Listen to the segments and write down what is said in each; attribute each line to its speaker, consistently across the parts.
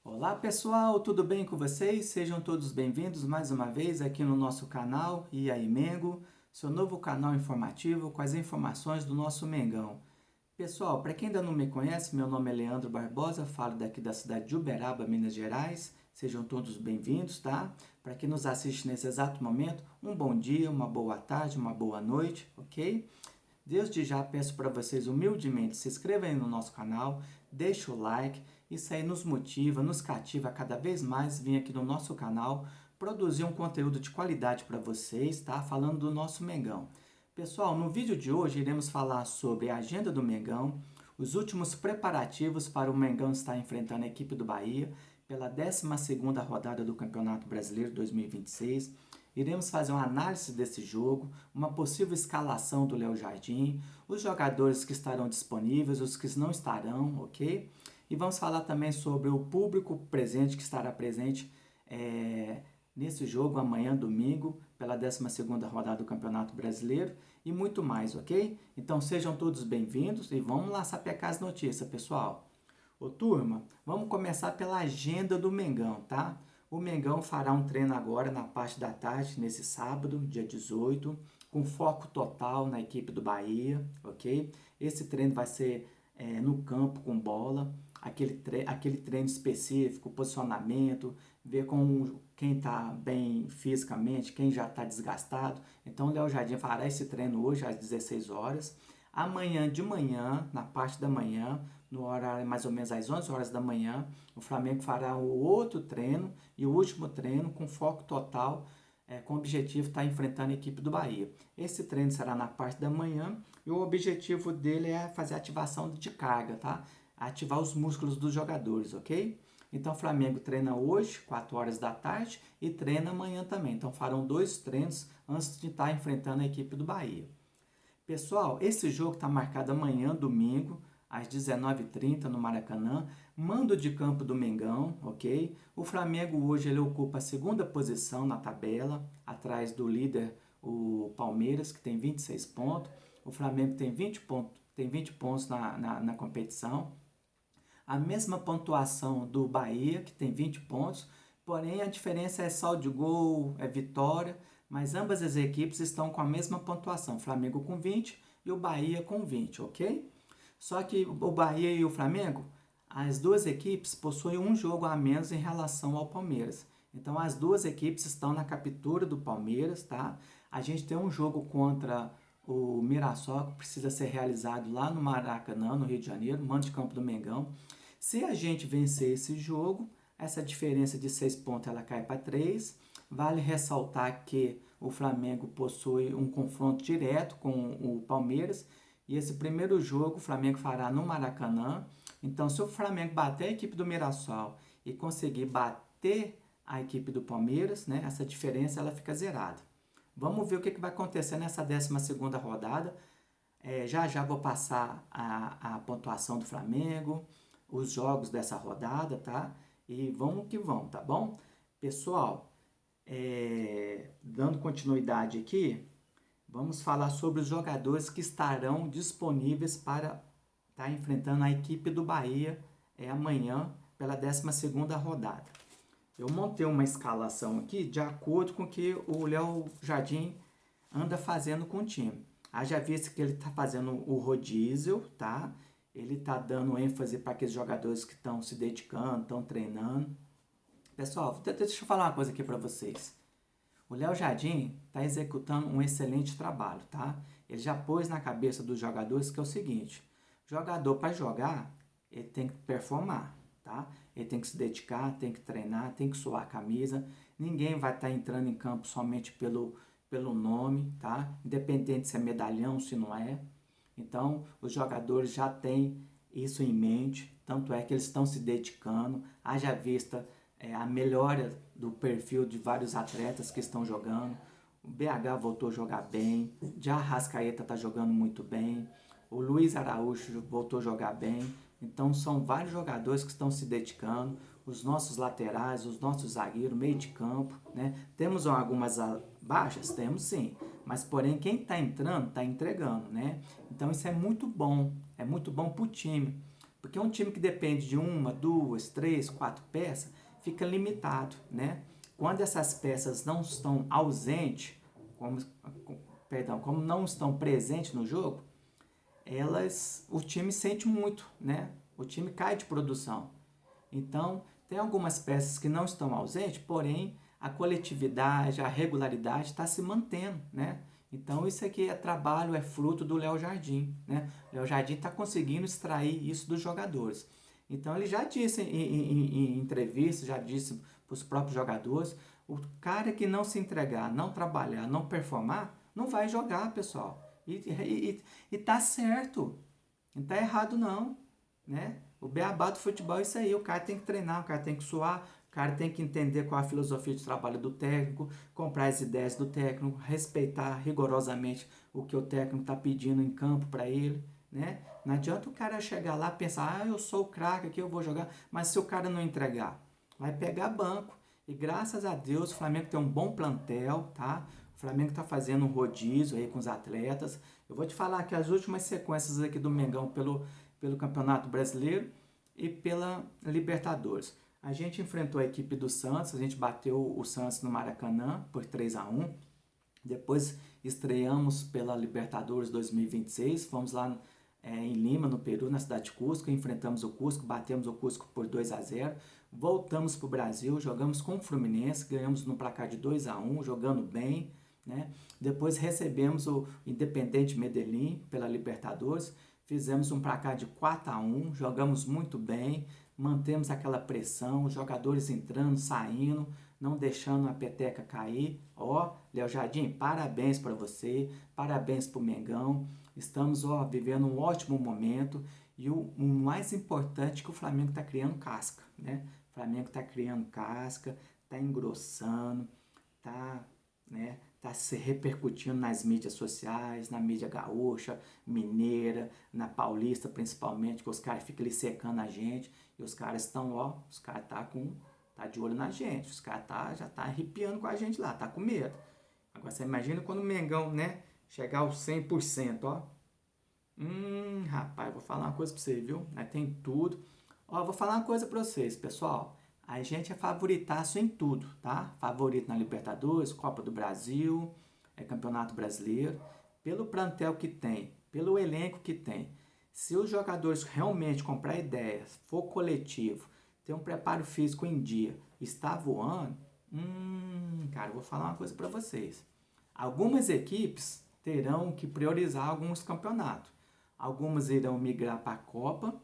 Speaker 1: Olá pessoal, tudo bem com vocês? Sejam todos bem-vindos mais uma vez aqui no nosso canal E aí Mengo, seu novo canal informativo com as informações do nosso Mengão. Pessoal, para quem ainda não me conhece, meu nome é Leandro Barbosa, falo daqui da cidade de Uberaba, Minas Gerais. Sejam todos bem-vindos, tá? Para quem nos assiste nesse exato momento, um bom dia, uma boa tarde, uma boa noite, ok? Desde já peço para vocês humildemente se inscrevam aí no nosso canal, deixe o like, isso aí nos motiva, nos cativa a cada vez mais vir aqui no nosso canal produzir um conteúdo de qualidade para vocês, tá? Falando do nosso Mengão. Pessoal, no vídeo de hoje iremos falar sobre a agenda do Mengão, os últimos preparativos para o Mengão estar enfrentando a equipe do Bahia pela 12ª rodada do Campeonato Brasileiro 2026. Iremos fazer uma análise desse jogo, uma possível escalação do Léo Jardim, os jogadores que estarão disponíveis, os que não estarão, ok? E vamos falar também sobre o público presente, que estará presente nesse jogo amanhã, domingo, pela 12ª rodada do Campeonato Brasileiro e muito mais, ok? Então sejam todos bem-vindos e vamos lá sapecar as notícias, pessoal. Ô turma, vamos começar pela agenda do Mengão, tá? O Mengão fará um treino agora na parte da tarde, nesse sábado, dia 18, com foco total na equipe do Bahia, ok? Esse treino vai ser no campo com bola, aquele treino específico, posicionamento, ver com quem está bem fisicamente, quem já está desgastado. Então o Léo Jardim fará esse treino hoje às 16 horas. Amanhã de manhã, na parte da manhã, no horário mais ou menos às 11 horas da manhã, o Flamengo fará o outro treino e o último treino com foco total, com o objetivo de estar enfrentando a equipe do Bahia. Esse treino será na parte da manhã e o objetivo dele é fazer ativação de carga, tá? Ativar os músculos dos jogadores, ok? Então o Flamengo treina hoje, 4 horas da tarde, e treina amanhã também. Então farão 2 treinos antes de estar enfrentando a equipe do Bahia. Pessoal, esse jogo está marcado amanhã, domingo, às 19h30 no Maracanã. Mando de campo do Mengão, ok? O Flamengo hoje ele ocupa a 2ª posição na tabela, atrás do líder, o Palmeiras, que tem 26 pontos. O Flamengo tem 20 pontos na competição. A mesma pontuação do Bahia, que tem 20 pontos, porém a diferença é saldo de gol, é vitória, mas ambas as equipes estão com a mesma pontuação, Flamengo com 20 e o Bahia com 20, ok? Só que o Bahia e o Flamengo, as duas equipes possuem um jogo a menos em relação ao Palmeiras. Então as duas equipes estão na captura do Palmeiras, tá? A gente tem um jogo contra o Mirassol que precisa ser realizado lá no Maracanã, no Rio de Janeiro, mando de campo do Mengão. Se a gente vencer esse jogo, essa diferença de 6 pontos ela cai para 3. Vale ressaltar que o Flamengo possui um confronto direto com o Palmeiras e esse primeiro jogo o Flamengo fará no Maracanã. Então, se o Flamengo bater a equipe do Mirassol e conseguir bater a equipe do Palmeiras, né, essa diferença ela fica zerada. Vamos ver o que vai acontecer nessa 12ª rodada. Já já vou passar a pontuação do Flamengo, os jogos dessa rodada, tá? E vamos que vamos, tá bom? Pessoal, dando continuidade aqui, vamos falar sobre os jogadores que estarão disponíveis para estar enfrentando a equipe do Bahia amanhã pela 12ª rodada. Eu montei uma escalação aqui de acordo com o que o Léo Jardim anda fazendo com o time. Haja visto que ele está fazendo o rodízio, tá? Ele está dando ênfase para aqueles jogadores que estão se dedicando, estão treinando. Pessoal, deixa eu falar uma coisa aqui para vocês. O Léo Jardim está executando um excelente trabalho, tá? Ele já pôs na cabeça dos jogadores que é o seguinte: jogador para jogar, ele tem que performar, tá? Ele tem que se dedicar, tem que treinar, tem que suar a camisa. Ninguém vai estar entrando em campo somente pelo nome, tá? Independente se é medalhão, se não é. Então, os jogadores já têm isso em mente, tanto é que eles estão se dedicando, haja vista a melhora do perfil de vários atletas que estão jogando. O BH voltou a jogar bem, de Arrascaeta está jogando muito bem, o Luiz Araújo voltou a jogar bem. Então são vários jogadores que estão se dedicando, os nossos laterais, os nossos zagueiros, meio de campo, né? Temos algumas baixas? Temos sim, mas porém quem está entrando está entregando, né? Então isso é muito bom para o time, Porque um time que depende de uma, duas, três, quatro peças, fica limitado, né? Quando essas peças não estão ausentes, como não estão presentes no jogo, o time sente muito, né? O time cai de produção. Então, tem algumas peças que não estão ausentes, porém a coletividade, a regularidade está se mantendo, né? Então, isso aqui é trabalho, é fruto do Léo Jardim, né? O Léo Jardim está conseguindo extrair isso dos jogadores. Então, ele já disse em entrevistas, já disse para os próprios jogadores, o cara que não se entregar, não trabalhar, não performar, não vai jogar, pessoal. E tá certo, não tá errado não, né? O beabá do futebol é isso aí, o cara tem que treinar, o cara tem que suar, o cara tem que entender qual a filosofia de trabalho do técnico, comprar as ideias do técnico, respeitar rigorosamente o que o técnico está pedindo em campo para ele, né? Não adianta o cara chegar lá e pensar, eu sou o craque aqui, eu vou jogar, mas se o cara não entregar, vai pegar banco. E graças a Deus o Flamengo tem um bom plantel, tá? O Flamengo está fazendo um rodízio aí com os atletas. Eu vou te falar que as últimas sequências aqui do Mengão pelo Campeonato Brasileiro e pela Libertadores. A gente enfrentou a equipe do Santos, a gente bateu o Santos no Maracanã por 3-1. Depois estreamos pela Libertadores 2026, fomos lá em Lima, no Peru, na cidade de Cusco, enfrentamos o Cusco, batemos o Cusco por 2-0. Voltamos para o Brasil, jogamos com o Fluminense, ganhamos no placar de 2-1, jogando bem, né? Depois recebemos o Independente Medellín pela Libertadores, fizemos um placar de 4-1, jogamos muito bem, mantemos aquela pressão, os jogadores entrando, saindo, não deixando a peteca cair. Ó, Léo Jardim, parabéns para você, parabéns para o Mengão, estamos vivendo um ótimo momento e o mais importante é que o Flamengo está criando casca, né? O Flamengo está criando casca, está engrossando, tá se repercutindo nas mídias sociais, na mídia gaúcha, mineira, na paulista principalmente, que os caras ficam ali secando a gente e os caras estão, os caras tá de olho na gente, os caras já tá arrepiando com a gente lá, tá com medo. Agora você imagina quando o Mengão, né, chegar aos 100%, ó. Rapaz, vou falar uma coisa pra você, viu? Tem tudo. Vou falar uma coisa pra vocês, pessoal. A gente é favoritaço em tudo, tá? Favorito na Libertadores, Copa do Brasil, Campeonato Brasileiro. Pelo plantel que tem, pelo elenco que tem. Se os jogadores realmente comprar ideias, for coletivo, ter um preparo físico em dia, está voando, cara, eu vou falar uma coisa pra vocês. Algumas equipes terão que priorizar alguns campeonatos. Algumas irão migrar para a Copa.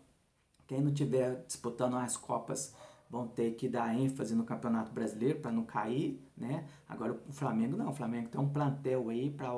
Speaker 1: Quem não estiver disputando as Copas vão ter que dar ênfase no Campeonato Brasileiro para não cair, né? Agora o Flamengo não. O Flamengo tem um plantel aí para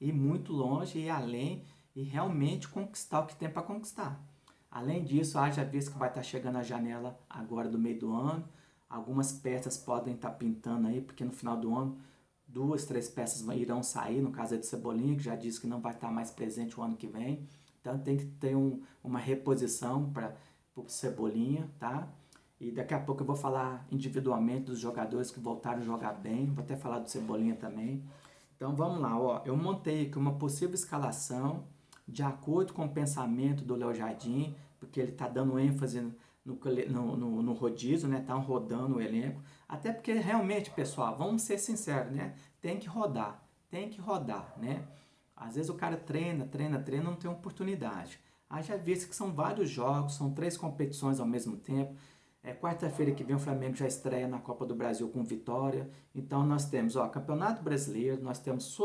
Speaker 1: ir muito longe, ir além e realmente conquistar o que tem para conquistar. Além disso, haja visto que vai estar chegando a janela agora do meio do ano. Algumas peças podem estar pintando aí, porque no final do ano 2, 3 peças irão sair, no caso é de Cebolinha, que já disse que não vai estar mais presente o ano que vem. Então tem que ter uma reposição para o Cebolinha, tá? E daqui a pouco eu vou falar individualmente dos jogadores que voltaram a jogar bem, vou até falar do Cebolinha também. Então vamos lá, eu montei aqui uma possível escalação de acordo com o pensamento do Léo Jardim, porque ele está dando ênfase no rodízio, né? Tá rodando o elenco. Até porque realmente, pessoal, vamos ser sinceros, né? Tem que rodar, né? Às vezes o cara treina, não tem oportunidade. Já visto que são vários jogos, são 3 competições ao mesmo tempo. Quarta-feira que vem o Flamengo já estreia na Copa do Brasil com vitória. Então nós temos Campeonato Brasileiro, nós temos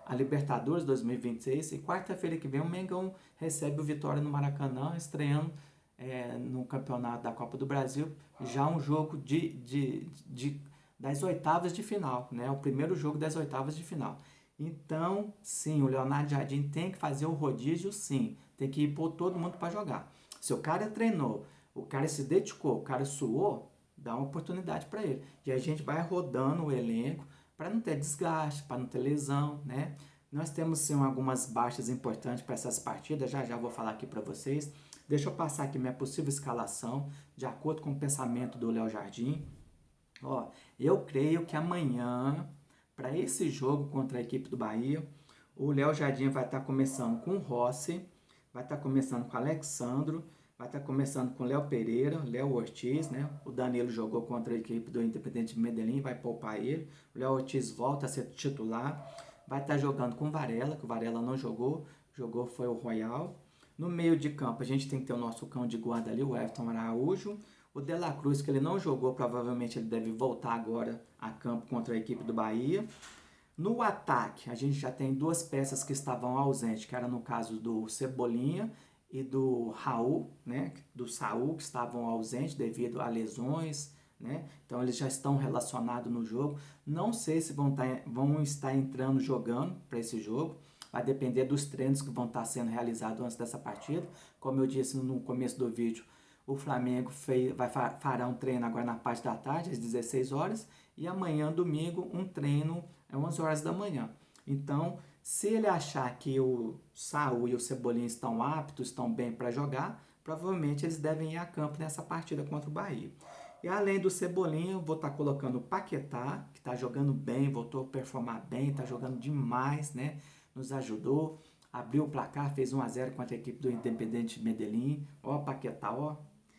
Speaker 1: a Libertadores 2026 e quarta-feira que vem o Mengão recebe o Vitória no Maracanã, estreando no Campeonato da Copa do Brasil, já um jogo das oitavas de final, né? O primeiro jogo das oitavas de final. Então, sim, o Leonardo Jardim tem que fazer o rodízio, sim. Tem que ir pôr todo mundo para jogar. Se o cara treinou, o cara se dedicou, o cara suou, dá uma oportunidade para ele. E a gente vai rodando o elenco para não ter desgaste, para não ter lesão, né? Nós temos, sim, algumas baixas importantes para essas partidas, já vou falar aqui para vocês. Deixa eu passar aqui minha possível escalação, de acordo com o pensamento do Léo Jardim. Eu creio que amanhã, para esse jogo contra a equipe do Bahia, o Léo Jardim vai estar começando com o Rossi, vai estar começando com o Alexandro, Vai estar começando com Léo Pereira, Léo Ortiz, né? O Danilo jogou contra a equipe do Independente Medellín, vai poupar ele. O Léo Ortiz volta a ser titular. Vai estar jogando com Varela, que o Varela não jogou. Jogou foi o Royal. No meio de campo, a gente tem que ter o nosso cão de guarda ali, o Everton Araújo. O De La Cruz, que ele não jogou, provavelmente ele deve voltar agora a campo contra a equipe do Bahia. No ataque, a gente já tem duas peças que estavam ausentes, que era no caso do Cebolinha e do Raul, né? Do Saul, que estavam ausentes devido a lesões, né? Então eles já estão relacionados no jogo. Não sei se vão estar entrando jogando para esse jogo. Vai depender dos treinos que vão estar sendo realizados antes dessa partida. Como eu disse no começo do vídeo, o Flamengo fará um treino agora na parte da tarde, às 16 horas, e amanhã, domingo, um treino às 11 horas da manhã. Então, se ele achar que o Saul e o Cebolinha estão aptos, estão bem para jogar, provavelmente eles devem ir a campo nessa partida contra o Bahia. E além do Cebolinha, eu vou estar colocando o Paquetá, que está jogando bem, voltou a performar bem, está jogando demais, né? Nos ajudou, abriu o placar, fez 1-0 contra a equipe do Independente Medellín. Ó, Paquetá, ó,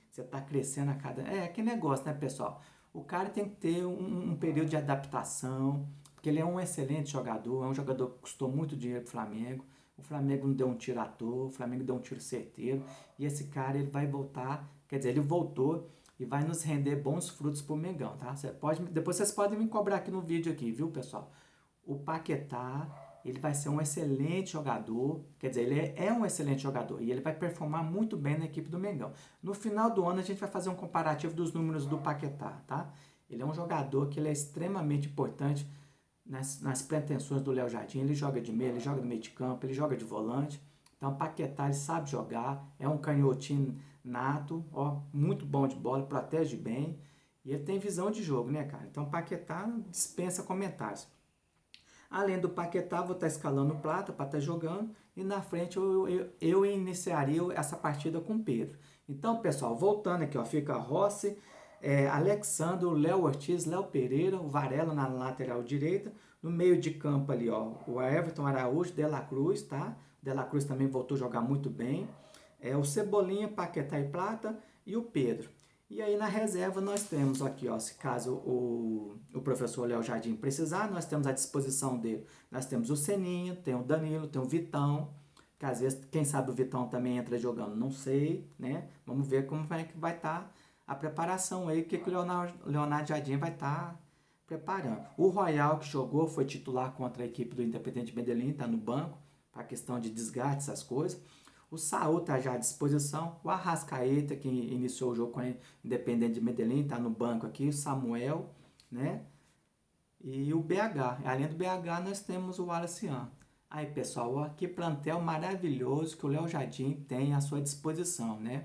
Speaker 1: você está crescendo a cada... que negócio, né, pessoal? O cara tem que ter um período de adaptação, porque ele é um excelente jogador, é um jogador que custou muito dinheiro pro Flamengo. O Flamengo não deu um tiro à toa, o Flamengo deu um tiro certeiro. E esse cara, ele vai voltar, quer dizer, ele voltou e vai nos render bons frutos pro Mengão, tá? Depois vocês podem me cobrar aqui no vídeo aqui, viu, pessoal? O Paquetá, ele vai ser um excelente jogador, quer dizer, ele é um excelente jogador e ele vai performar muito bem na equipe do Mengão. No final do ano a gente vai fazer um comparativo dos números do Paquetá, tá? Ele é um jogador que ele é extremamente importante nas pretensões do Léo Jardim. Ele joga de meio, ele joga no meio de campo, ele joga de volante. Então, Paquetá, ele sabe jogar, é um canhotinho nato, ó, muito bom de bola, protege bem e ele tem visão de jogo, né, cara? Então, Paquetá dispensa comentários. Além do Paquetá, vou estar escalando o Plata para estar jogando. E na frente eu iniciaria essa partida com o Pedro. Então, pessoal, voltando aqui, ó, fica Rossi, Alexandre, Léo Ortiz, Léo Pereira, o Varela na lateral direita. No meio de campo ali, ó, o Everton Araújo, De La Cruz, tá? De La Cruz também voltou a jogar muito bem. O Cebolinha, Paquetá e Plata e o Pedro. E aí na reserva nós temos aqui, ó, se caso o professor Léo Jardim precisar, nós temos à disposição dele. Nós temos o Seninha, tem o Danilo, tem o Vitão, que às vezes, quem sabe o Vitão também entra jogando, não sei, né? Vamos ver como é que vai estar a preparação aí, o que o Leonardo Jardim vai estar preparando. O Royal que jogou foi titular contra a equipe do Independente Medellín, está no banco, para questão de desgaste, essas coisas. O Saul está já à disposição. O Arrascaeta, que iniciou o jogo com a Independente de Medellín, está no banco aqui. O Samuel, né? E o BH. Além do BH, nós temos o Wallacean. Aí, pessoal, ó, que plantel maravilhoso que o Léo Jardim tem à sua disposição, né?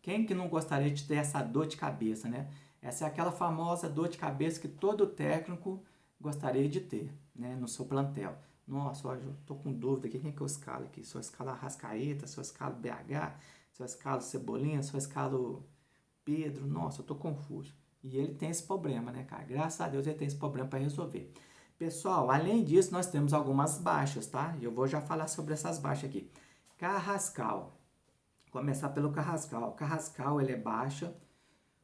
Speaker 1: Quem que não gostaria de ter essa dor de cabeça, né? Essa é aquela famosa dor de cabeça que todo técnico gostaria de ter, né? No seu plantel. Nossa, eu tô com dúvida aqui, quem que eu escalo aqui? Se eu escalo Arrascaeta, se eu escalo BH, se eu escalo Cebolinha, se eu escalo Pedro, nossa, eu tô confuso. E ele tem esse problema, né, cara? Graças a Deus ele tem esse problema para resolver. Pessoal, além disso, nós temos algumas baixas, tá? E eu vou já falar sobre essas baixas aqui. Carrascal. Começar pelo Carrascal. O Carrascal, ele é baixa.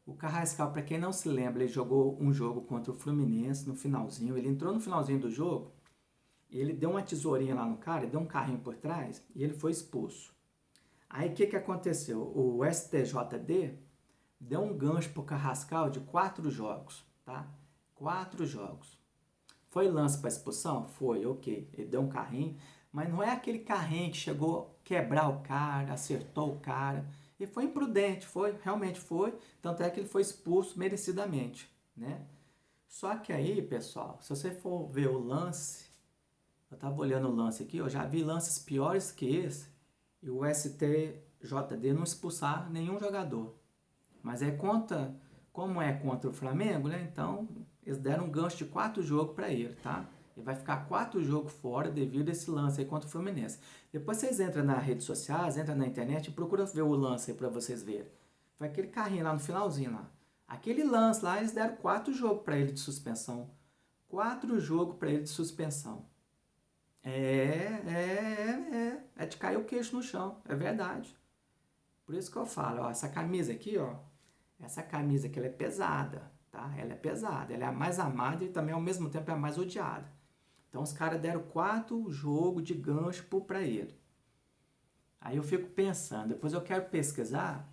Speaker 1: O Carrascal, para quem não se lembra, ele jogou um jogo contra o Fluminense no finalzinho. Ele entrou no finalzinho do jogo, ele deu uma tesourinha lá no cara, deu um carrinho por trás e ele foi expulso. Aí o que aconteceu? O STJD deu um gancho pro Carrascal de 4 jogos, tá? 4 jogos. Foi lance para expulsão? Foi, ok. Ele deu um carrinho, mas não é aquele carrinho que chegou a quebrar o cara, acertou o cara. E foi imprudente, realmente foi. Tanto é que ele foi expulso merecidamente, né? Só que aí, pessoal, se você for ver o lance, eu estava olhando o lance aqui, eu já vi lances piores que esse, e o STJD não expulsar nenhum jogador. Mas como é contra o Flamengo, né? Então, eles deram um gancho de 4 jogos para ele, tá? Ele vai ficar 4 jogos fora devido a esse lance aí contra o Fluminense. Depois vocês entram nas redes sociais, entram na internet e procuram ver o lance aí para vocês verem. Foi aquele carrinho lá no finalzinho lá. Aquele lance lá, eles deram 4 jogos para ele de suspensão. 4 jogos para ele de suspensão. É de cair o queixo no chão, é verdade. Por isso que eu falo, ó, essa camisa aqui, ó, essa camisa aqui, ela é pesada, tá? Ela é pesada, ela é a mais amada e também ao mesmo tempo é a mais odiada. Então os caras deram 4 jogos de gancho para ele. Aí eu fico pensando, depois eu quero pesquisar,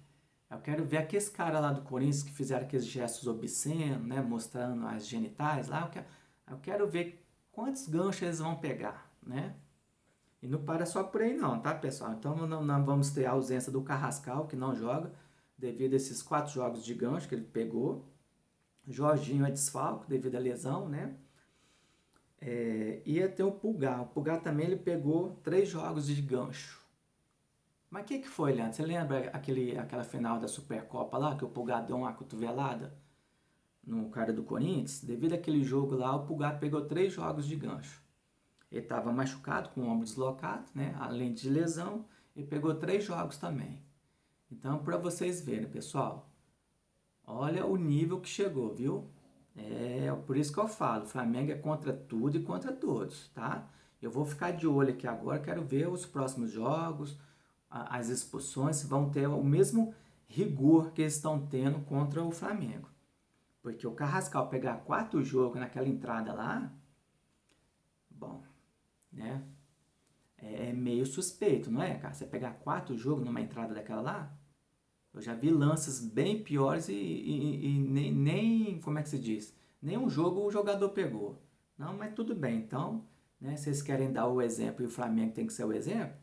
Speaker 1: eu quero ver aqueles caras lá do Corinthians que fizeram aqueles gestos obscenos, né, mostrando as genitais lá, eu quero ver quantos ganchos eles vão pegar, né? E não para só por aí não, tá, pessoal? Então não vamos ter a ausência do Carrascal, que não joga, devido a esses 4 jogos de gancho que ele pegou. Jorginho é desfalco devido à lesão, né? Ia ter o Pulgar. O Pulgar também ele pegou 3 jogos de gancho. Mas o que foi, Leandro? Você lembra aquela final da Supercopa lá, que o Pulgar deu uma cotovelada no cara do Corinthians? Devido àquele jogo lá, o Pulgar pegou 3 jogos de gancho. Ele estava machucado, com o ombro deslocado, né? Além de lesão, ele pegou 3 jogos também. Então, para vocês verem, pessoal, olha o nível que chegou, viu? É por isso que eu falo, o Flamengo é contra tudo e contra todos, tá? Eu vou ficar de olho aqui agora, quero ver os próximos jogos, as expulsões vão ter o mesmo rigor que eles estão tendo contra o Flamengo. Porque o Carrascal pegar 4 jogos naquela entrada lá, bom, né? É meio suspeito, não é, cara? Você pegar 4 jogos numa entrada daquela lá, eu já vi lances bem piores e nem, como é que se diz? Nenhum jogo o jogador pegou. Não, mas tudo bem, então, né? Vocês querem dar o exemplo e o Flamengo tem que ser o exemplo?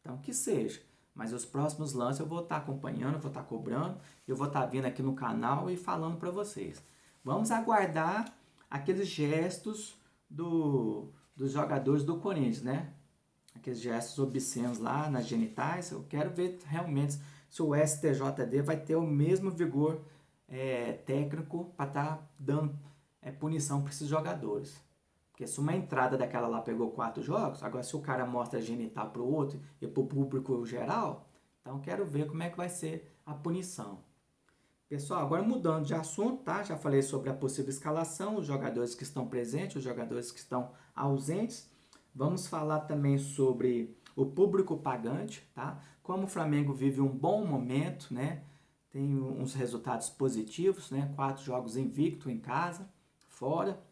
Speaker 1: Então, que seja. Mas os próximos lances eu vou estar acompanhando, vou estar cobrando, eu vou estar vindo aqui no canal e falando para vocês. Vamos aguardar aqueles gestos dos jogadores do Corinthians, né? Aqueles gestos obscenos lá nas genitais. Eu quero ver realmente se o STJD vai ter o mesmo vigor técnico para estar dando punição para esses jogadores. Porque se uma entrada daquela lá pegou 4 jogos, agora se o cara mostra a genital para o outro e para o público geral, então quero ver como é que vai ser a punição. Pessoal, agora mudando de assunto, tá? Já falei sobre a possível escalação, os jogadores que estão presentes, os jogadores que estão ausentes. Vamos falar também sobre o público pagante, tá? Como o Flamengo vive um bom momento, né? Tem uns resultados positivos, né? 4 jogos invicto em casa, fora.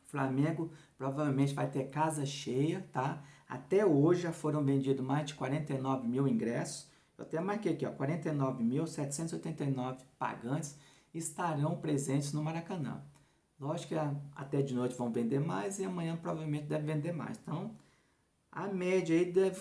Speaker 1: Flamengo provavelmente vai ter casa cheia, tá? Até hoje já foram vendidos mais de 49 mil ingressos. Eu até marquei aqui, ó, 49.789 pagantes estarão presentes no Maracanã. Lógico que até de noite vão vender mais e amanhã provavelmente deve vender mais. Então, a média aí deve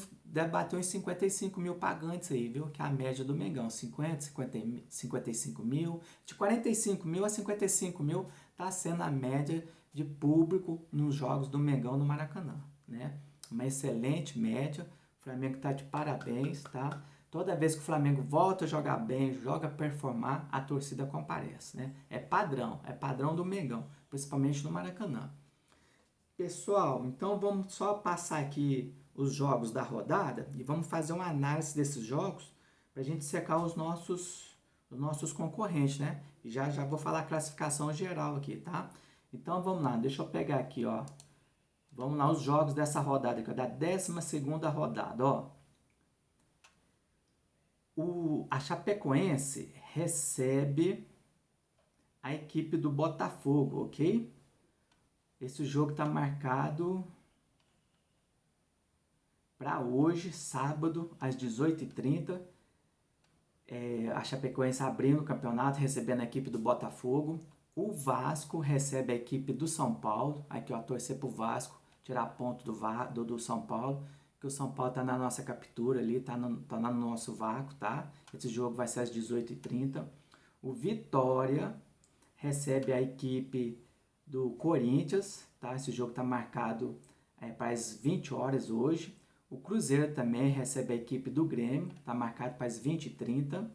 Speaker 1: bater uns 55 mil pagantes aí, viu? Que é a média do Mengão, 55 mil. De 45 mil a 55 mil está sendo a média de público nos jogos do Mengão no Maracanã, né? Uma excelente média. O Flamengo está de parabéns, tá? Toda vez que o Flamengo volta a jogar bem, joga a performar, a torcida comparece, né? É padrão do Mengão, principalmente no Maracanã. Pessoal, então vamos só passar aqui os jogos da rodada e vamos fazer uma análise desses jogos para a gente secar os nossos concorrentes, né? E já vou falar a classificação geral aqui, tá? Então vamos lá, deixa eu pegar aqui, ó. Vamos lá, os jogos dessa rodada aqui, ó, da 12ª rodada, ó. A Chapecoense recebe a equipe do Botafogo, ok? Esse jogo está marcado para hoje, sábado, às 18h30. A Chapecoense abrindo o campeonato, recebendo a equipe do Botafogo. O Vasco recebe a equipe do São Paulo. Aqui, ó, torcer para o Vasco, tirar ponto do São Paulo. Que o São Paulo está na nossa captura ali, tá no nosso vácuo, tá? Esse jogo vai ser às 18h30. O Vitória recebe a equipe do Corinthians, tá? Esse jogo está marcado para as 20 horas hoje. O Cruzeiro também recebe a equipe do Grêmio, está marcado para as 20h30.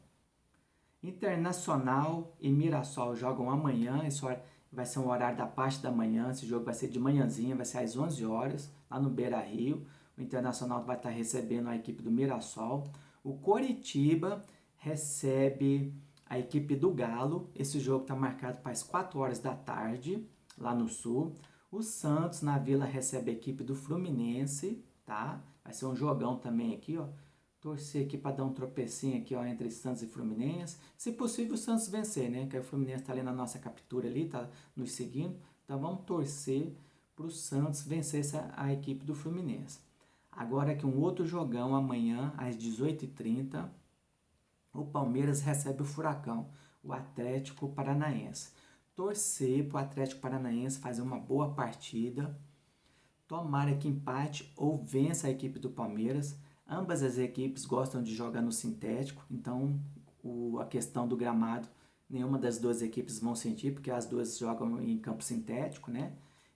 Speaker 1: Internacional e Mirassol jogam amanhã, esse vai ser um horário da parte da manhã, esse jogo vai ser de manhãzinha, vai ser às 11 horas, lá no Beira-Rio. O Internacional vai estar recebendo a equipe do Mirassol. O Coritiba recebe a equipe do Galo, esse jogo está marcado para as 4 horas da tarde, lá no Sul. O Santos, na Vila, recebe a equipe do Fluminense, tá? Vai ser um jogão também aqui, ó. Torcer aqui para dar um tropecinho aqui, ó, entre Santos e Fluminense. Se possível, o Santos vencer, né? Que o Fluminense está ali na nossa captura ali, tá nos seguindo. Então vamos torcer para o Santos vencer a equipe do Fluminense. Agora aqui um outro jogão amanhã, às 18h30. O Palmeiras recebe o Furacão, o Atlético Paranaense. Torcer para o Atlético Paranaense fazer uma boa partida. Tomara que empate ou vença a equipe do Palmeiras. Ambas as equipes gostam de jogar no sintético, então a questão do gramado, nenhuma das duas equipes vão sentir, porque as duas jogam em campo sintético, né?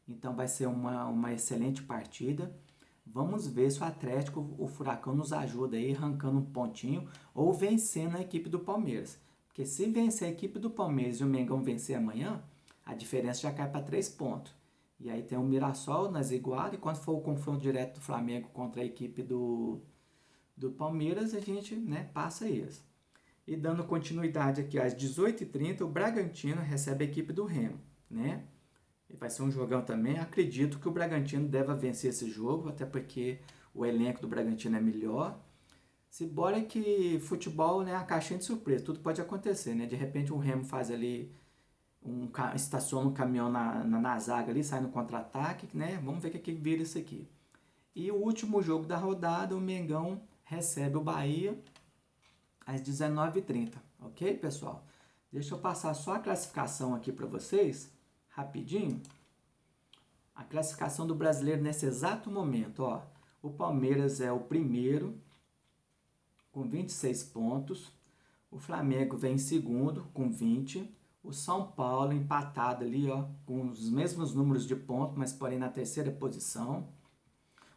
Speaker 1: Então vai ser uma excelente partida. Vamos ver se o Atlético, o Furacão, nos ajuda aí, arrancando um pontinho ou vencendo a equipe do Palmeiras. Porque se vencer a equipe do Palmeiras e o Mengão vencer amanhã, a diferença já cai para 3 pontos. E aí tem o Mirassol nas igualas, e quando for o confronto direto do Flamengo contra a equipe do Palmeiras, a gente, né, passa eles. E dando continuidade aqui, às 18h30, o Bragantino recebe a equipe do Remo, né? E vai ser um jogão também. Acredito que o Bragantino deva vencer esse jogo, até porque o elenco do Bragantino é melhor. Se bora que futebol, né, é a caixinha de surpresa, tudo pode acontecer, né? De repente o Remo faz ali, estaciona um caminhão na zaga ali, sai no contra-ataque, né? Vamos ver o que vira isso aqui. E o último jogo da rodada, o Mengão recebe o Bahia às 19h30, ok, pessoal? Deixa eu passar só a classificação aqui para vocês, rapidinho. A classificação do brasileiro nesse exato momento, ó. O Palmeiras é o primeiro, com 26 pontos. O Flamengo vem em segundo, com 20. O São Paulo empatado ali, ó, com os mesmos números de pontos, mas porém na terceira posição.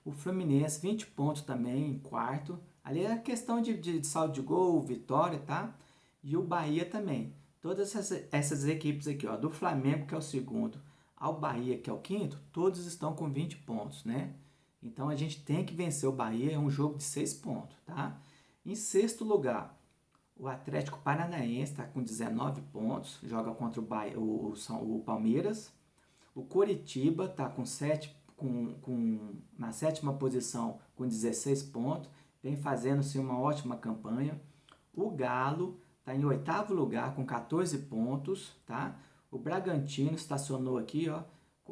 Speaker 1: O Fluminense, 20 pontos também, em quarto. Ali é a questão de saldo de gol, vitória, tá? E o Bahia também. Todas essas equipes aqui, ó, do Flamengo, que é o segundo, ao Bahia, que é o quinto, todos estão com 20 pontos, né? Então a gente tem que vencer o Bahia, é um jogo de 6 pontos, tá? Em sexto lugar, o Atlético Paranaense está com 19 pontos, joga contra o Palmeiras. O Coritiba está na sétima posição com 16 pontos, vem fazendo-se uma ótima campanha. O Galo está em oitavo lugar com 14 pontos, tá? O Bragantino estacionou aqui, ó,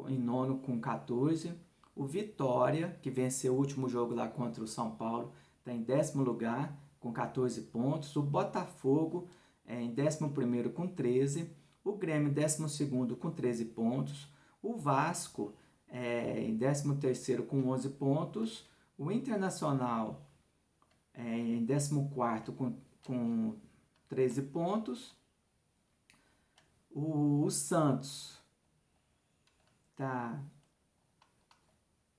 Speaker 1: em nono com 14. O Vitória, que venceu o último jogo lá contra o São Paulo, está em décimo lugar com 14 pontos. O Botafogo é em 11º com 13. O Grêmio, 12º com 13 pontos. O Vasco em 13º com 11 pontos. O Internacional em 14º com 13 pontos. O Santos está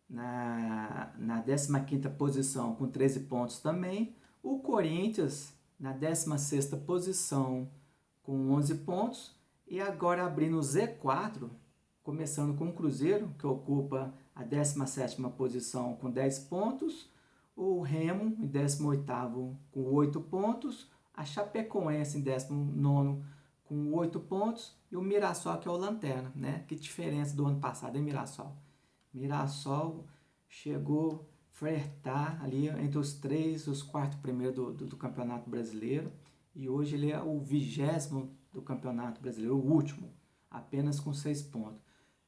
Speaker 1: na 15ª posição com 13 pontos também. O Corinthians na 16ª posição com 11 pontos. E agora abrindo o Z4, começando com o Cruzeiro, que ocupa a 17ª posição com 10 pontos. O Remo em 18º com 8 pontos. A Chapecoense em 19º com 8 pontos. E o Mirassol, que é o lanterna, né? Que diferença do ano passado, hein, Mirassol? Mirassol chegou a flertar ali entre os 4 primeiros do Campeonato Brasileiro. E hoje ele é o 20º do Campeonato Brasileiro, o último, apenas com 6 pontos.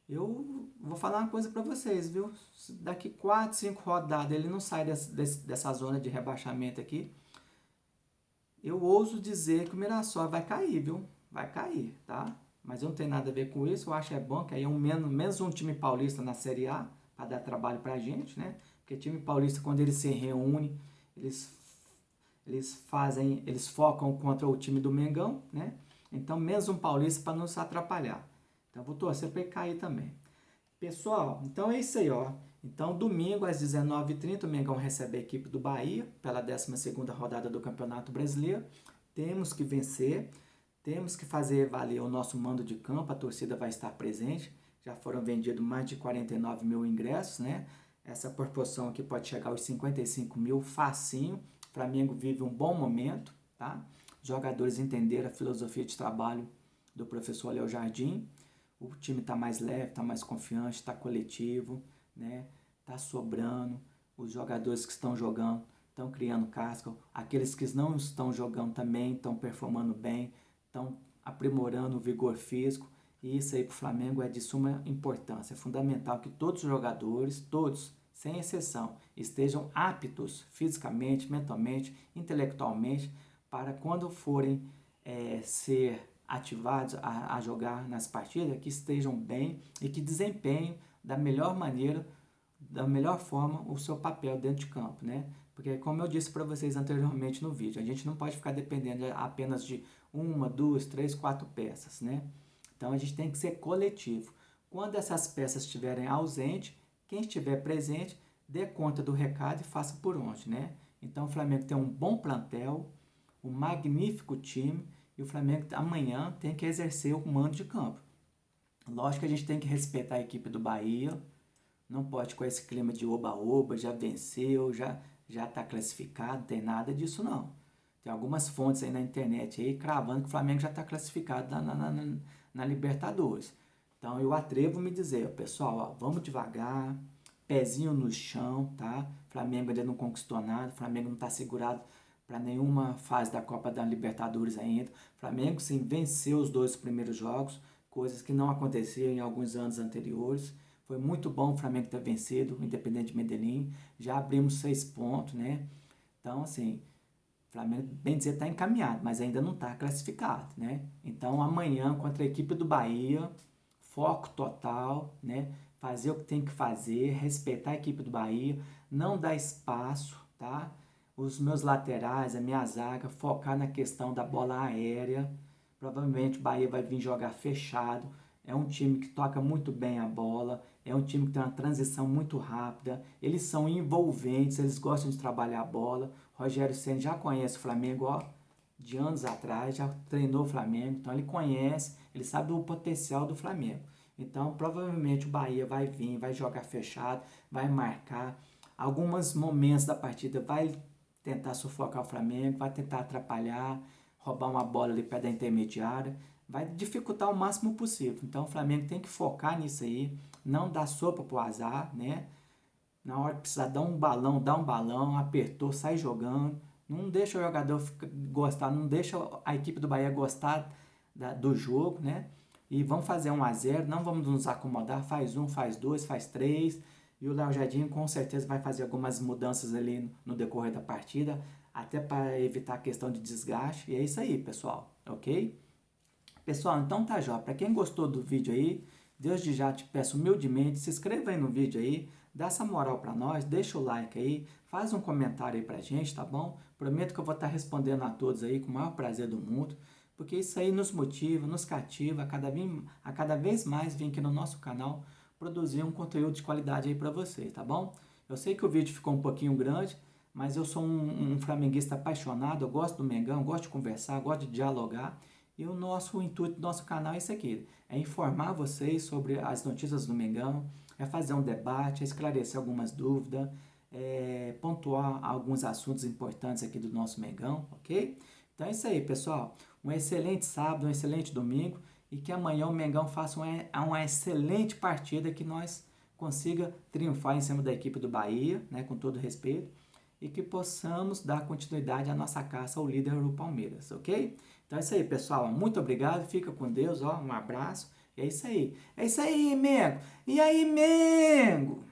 Speaker 1: Eu vou falar uma coisa para vocês, viu? Daqui 4, 5 rodadas ele não sai dessa zona de rebaixamento aqui. Eu ouso dizer que o Mirassol vai cair, viu? Vai cair, tá? Mas eu não tenho nada a ver com isso. Eu acho que é bom que aí é menos um time paulista na Série A para dar trabalho pra gente, né? Porque time paulista, quando ele se reúne, eles focam contra o time do Mengão, né? Então, menos um paulista para não se atrapalhar. Então, vou torcer para ele cair também. Pessoal, então é isso aí, ó. Então, domingo, às 19h30, o Mengão recebe a equipe do Bahia pela 12ª rodada do Campeonato Brasileiro. Temos que vencer, temos que fazer valer o nosso mando de campo, a torcida vai estar presente. Já foram vendidos mais de 49 mil ingressos, né? Essa proporção aqui pode chegar aos 55 mil facinho. O Flamengo vive um bom momento, tá? Os jogadores entenderam a filosofia de trabalho do professor Léo Jardim. O time está mais leve, está mais confiante, está coletivo, né? Está sobrando. Os jogadores que estão jogando estão criando casca, aqueles que não estão jogando também estão performando bem, estão aprimorando o vigor físico, e isso aí para o Flamengo é de suma importância. É fundamental que todos os jogadores, todos, sem exceção, estejam aptos fisicamente, mentalmente, intelectualmente, para quando forem ser ativados a jogar nas partidas, que estejam bem e que desempenhem da melhor maneira, da melhor forma, o seu papel dentro de campo, né? Porque, como eu disse para vocês anteriormente no vídeo, a gente não pode ficar dependendo apenas de uma, duas, três, quatro peças, né? Então, a gente tem que ser coletivo. Quando essas peças estiverem ausentes, quem estiver presente, dê conta do recado e faça por onde, né? Então, o Flamengo tem um bom plantel, um magnífico time, e o Flamengo amanhã tem que exercer o mando de campo. Lógico que a gente tem que respeitar a equipe do Bahia, não pode com esse clima de oba-oba, já venceu, já está classificado, não tem nada disso não. Tem algumas fontes aí na internet aí cravando que o Flamengo já está classificado na Libertadores. Então eu atrevo a me dizer, pessoal, ó, vamos devagar, pezinho no chão, tá? O Flamengo ainda não conquistou nada, o Flamengo não está segurado para nenhuma fase da Copa da Libertadores ainda. O Flamengo sim venceu os 2 primeiros jogos, coisas que não aconteciam em alguns anos anteriores. Foi muito bom o Flamengo ter vencido o Independente Medellín. Já abrimos 6 pontos, né? Então, assim, o Flamengo, bem dizer, está encaminhado, mas ainda não está classificado, né? Então, amanhã, contra a equipe do Bahia, foco total, né? Fazer o que tem que fazer, respeitar a equipe do Bahia, não dar espaço, tá? Os meus laterais, a minha zaga, focar na questão da bola aérea. Provavelmente o Bahia vai vir jogar fechado. É um time que toca muito bem a bola, é um time que tem uma transição muito rápida, eles são envolventes, eles gostam de trabalhar a bola. O Rogério Ceni já conhece o Flamengo, ó, de anos atrás, já treinou o Flamengo, então ele conhece, ele sabe do potencial do Flamengo. Então, provavelmente o Bahia vai vir, vai jogar fechado, vai marcar. Alguns momentos da partida vai tentar sufocar o Flamengo, vai tentar atrapalhar, roubar uma bola ali perto da intermediária, vai dificultar o máximo possível. Então o Flamengo tem que focar nisso aí, não dar sopa pro azar, né? Na hora que precisar dar um balão, dá um balão, apertou, sai jogando. Não deixa o jogador gostar, não deixa a equipe do Bahia gostar do jogo, né? E vamos fazer 1-0, não vamos nos acomodar, faz 1, faz 2, faz 3. E o Léo Jardim com certeza vai fazer algumas mudanças ali no decorrer da partida, até para evitar a questão de desgaste. E é isso aí, pessoal, ok? Pessoal, então tá, jó. Para quem gostou do vídeo aí, desde já te peço humildemente, se inscreva aí no vídeo aí, dá essa moral para nós, deixa o like aí, faz um comentário aí pra gente, tá bom? Prometo que eu vou estar respondendo a todos aí com o maior prazer do mundo, porque isso aí nos motiva, nos cativa a cada vez mais vir aqui no nosso canal produzir um conteúdo de qualidade aí para vocês, tá bom? Eu sei que o vídeo ficou um pouquinho grande, mas eu sou um flamenguista apaixonado, eu gosto do Mengão, gosto de conversar, gosto de dialogar. E o intuito do nosso canal é esse aqui, é informar vocês sobre as notícias do Mengão, é fazer um debate, é esclarecer algumas dúvidas, pontuar alguns assuntos importantes aqui do nosso Mengão, ok? Então é isso aí, pessoal. Um excelente sábado, um excelente domingo e que amanhã o Mengão faça uma excelente partida, que nós consiga triunfar em cima da equipe do Bahia, né, com todo respeito, e que possamos dar continuidade à nossa caça ao líder do Palmeiras, ok? Então é isso aí, pessoal. Muito obrigado, fica com Deus, ó, um abraço. E é isso aí. É isso aí, Mengo. E aí, Mengo?